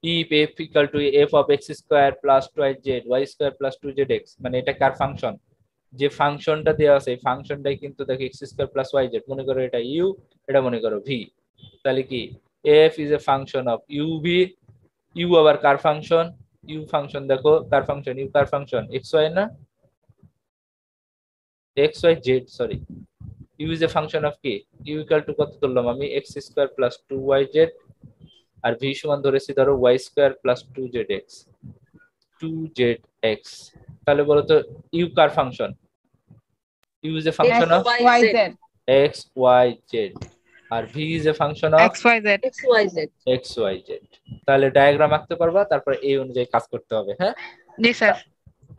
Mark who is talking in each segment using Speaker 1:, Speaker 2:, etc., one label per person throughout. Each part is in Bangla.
Speaker 1: if f equal to f of x square plus 2z y square plus 2zx মানে এটা কার ফাংশন, যে ফাংশনটা দেওয়া আছে এই ফাংশনটাই কিন্তু দেখো x স্কয়ার প্লাস yz, মনে করো এটা u, এটা মনে করো v, তাহলে কি f is a function of u v, u আবার কার ফাংশন, u ফাংশন দেখো কার ফাংশন, u কার ফাংশন xy না, xyz sorry, u is a function of কি, u ইকুয়াল টু কত ধরলাম আমি x স্কয়ার প্লাস 2yz, আর v সমান ধরেছি ধরো y square plus 2zx, 2zx, তাহলে বলো তো u কার function, u is a function of
Speaker 2: XYZ.
Speaker 1: x y z, আর v is a function of
Speaker 2: XYZ.
Speaker 3: XYZ.
Speaker 1: x y z। তাহলে ডায়াগ্রাম আঁকতে পারবা, তারপর এই অনুযায়ী কাজ করতে হবে। হ্যাঁ
Speaker 2: জি স্যার।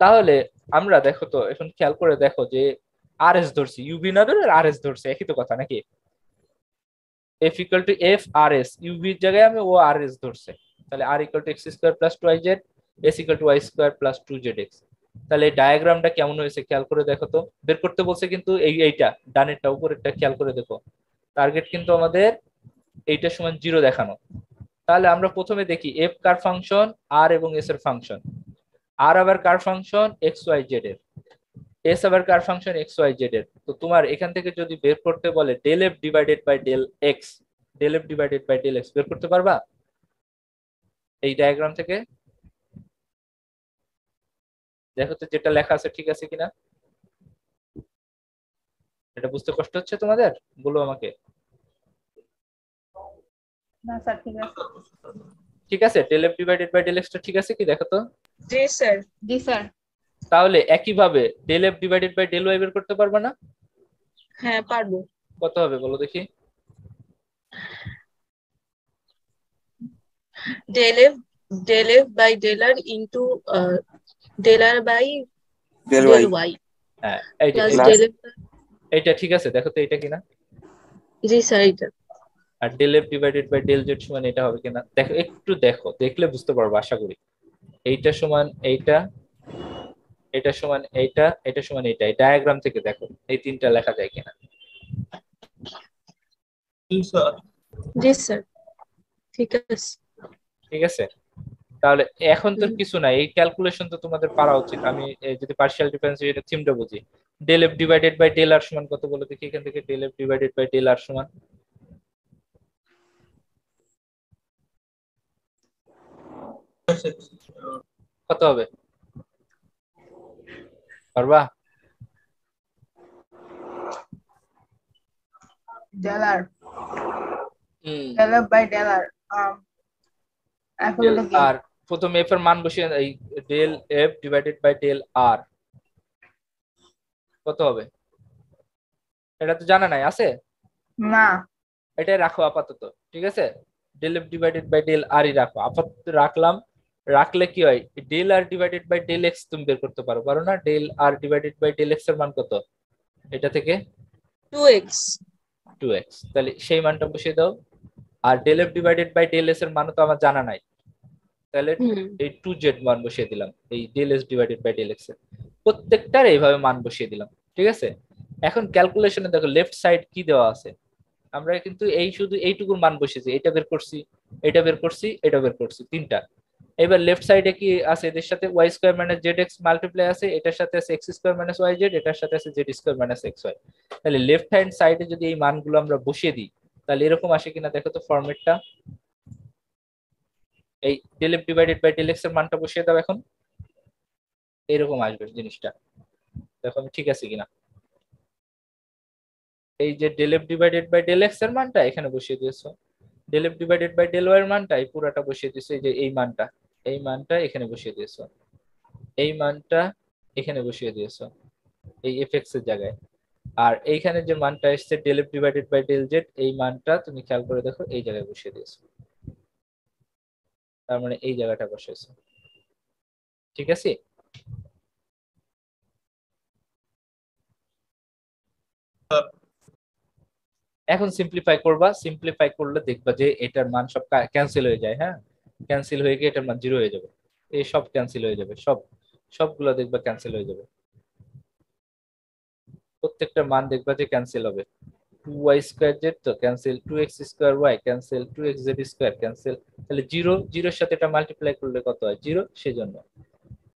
Speaker 1: তাহলে আমরা দেখো তো এখন খেয়াল করে দেখো যে আর এস ধরছি, ইউভি না ধরে আর এস ধরছে, একই তো কথা নাকি, f equal to f r s, uv এর জায়গায় আমি ও আর এস ধরছে, তাহলে r equal to x square plus 2yz, s equal to y square plus 2zx। তাহলে ডায়াগ্রামটা কেমন হয়েছে খেয়াল করে দেখো তো, বের করতে বলছে কিন্তু এইটা ডানেরটা উপরেরটা খেয়াল করে দেখো, টার্গেট কিন্তু আমাদের এইটা সমান 0 দেখানো। তাহলে আমরা প্রথমে দেখি f কার ফাংশন, r এবং s এর ফাংশন, r আবার কার ফাংশন x y z এর, s আবার কার ফাংশন x y z এর। তো তোমার এখান থেকে যদি বের করতে বলে del f divided by del x, del f divided by del x বের করতে পারবা এই ডায়াগ্রাম থেকে? দেখো তো যেটা লেখা আছে ঠিক আছে কিনা, এটা বুঝতে কষ্ট হচ্ছে তোমাদের, বলো আমাকে।
Speaker 2: না স্যার ঠিক আছে।
Speaker 1: ঠিক আছে, del f divided by del x টা ঠিক আছে কি দেখো তো।
Speaker 3: জি স্যার।
Speaker 2: জি স্যার।
Speaker 1: তাহলে একইভাবে del f divided by del y বের করতে পারবা না?
Speaker 3: হ্যাঁ পারবো।
Speaker 1: কত হবে বলো দেখি।
Speaker 3: del f by del r into del r by
Speaker 4: del
Speaker 3: del
Speaker 4: y
Speaker 3: y
Speaker 1: হ্যাঁ
Speaker 3: plus
Speaker 4: Plus-
Speaker 3: del f।
Speaker 1: এইটা ঠিক আছে, দেখো তো এটা কিনা।
Speaker 3: জি স্যার এটা।
Speaker 1: আর del f divided by del z সমান এটা হবে কিনা দেখো, একটু দেখো, দেখলে বুঝতে পারবো আশা করি। এইটা সমান এইটা, এটা সমান এইটা, এটা সমান এইটা, এই ডায়াগ্রাম থেকে দেখো এই তিনটা লেখা যায় কিনা।
Speaker 3: জি স্যার ঠিক আছে।
Speaker 1: ঠিক আছে, তাহলে এখন তো কিছু নাই, এই ক্যালকুলেশন তো তোমাদের পারা উচিত। আমি যদি পার্শিয়াল ডিফারেন্সিয়েশনের থিমটা বুঝি, del f divided by del r সমান কত বলো দেখি এখান থেকে, del f divided by del r সমান কত হবে পারবা?
Speaker 2: del r,
Speaker 1: hmm,
Speaker 2: del f by del r, এখন
Speaker 1: del
Speaker 2: হলো কি
Speaker 1: r, প্রথম f এর মান বসিয়ে এই del f divided by del r কত হবে, এটা তো জানা নাই আছে,
Speaker 2: না
Speaker 1: এটাই রাখো আপাতত। ঠিক আছে, del f divided by del r ই রাখো আপাতত, রাখলাম। রাখলে কি হয়, del r divided by del x তুমি বের করতে পারো, পারো না? del r divided by del x এর মান কত এটা থেকে?
Speaker 3: 2x
Speaker 1: 2x, তাহলে সেই মানটা বসিয়ে দাও। আর del f divided by del s এর মান তো আমার জানা নাই, তাহলে এই 2z মান বসিয়ে দিলাম এই del s divided by del x এর, প্রত্যেকটার এইভাবে মান বসিয়ে দিলাম। ঠিক আছে, এখন ক্যালকুলেশনে দেখো লেফট সাইড কি দেওয়া আছে, আমরা কিন্তু এই শুধু এইটুকুর মান বসিয়েছি, এটা বের করছি, এটা বের করছি, এটা বের করছি, তিনটা। এবার লেফট সাইডে কি আছে, এদের সাথে y square minus zx multiply আছে, এটার সাথে আছে x স্কয়ার মাইনাস yz, এটার সাথে আছে z স্কয়ার মাইনাস xy। তাহলে লেফট হ্যান্ড সাইডে যদি এই মানগুলো আমরা বসিয়ে দিই, তাহলে এরকম আসে কিনা দেখো তো ফরম্যাটটা। এই del f divided by del x এর মানটা বসিয়ে দাও এখন, এরকম আসবে জিনিসটা, দেখো আমি ঠিক আছে কিনা। এই যে del f divided by del x এর মানটা এখানে বসিয়ে দিয়েছো, del f divided by del y এর মানটা এই পুরাটা বসিয়ে দিয়েছো, এই যে এই মানটা, এই মানটা এখানে বসিয়ে দিয়েছো, এই মানটা এখানে বসিয়ে দিয়েছো এই fx এর জায়গায়। আর এইখানে যে মানটা এসেছে del f divided by del z, এই মানটা তুমি খেয়াল করে দেখো এই জায়গায় বসিয়ে দিয়েছো, তার মানে এই জায়গাটা বসিয়েছো। ঠিক আছে, এখন সিম্পলিফাই করবা, সিম্পলিফাই করলে দেখবা যে এটার মান সব ক্যান্সেল হয়ে যায়। হ্যাঁ, ক্যান্সেল হয়ে গিয়ে এটার মান 0 হয়ে যাবে, এই সব ক্যান্সেল হয়ে যাবে, সবগুলো দেখবা ক্যান্সেল হয়ে যাবে, প্রত্যেকটা মান দেখবা যে ক্যান্সেল হবে। 2y স্কয়ার জেড তো cancel, 2x square y cancel, 2x Z square cancel, তাহলে জিরো জিরোর সাথে এটা মাল্টিপ্লাই করলে কত হয় 0, সেজন্য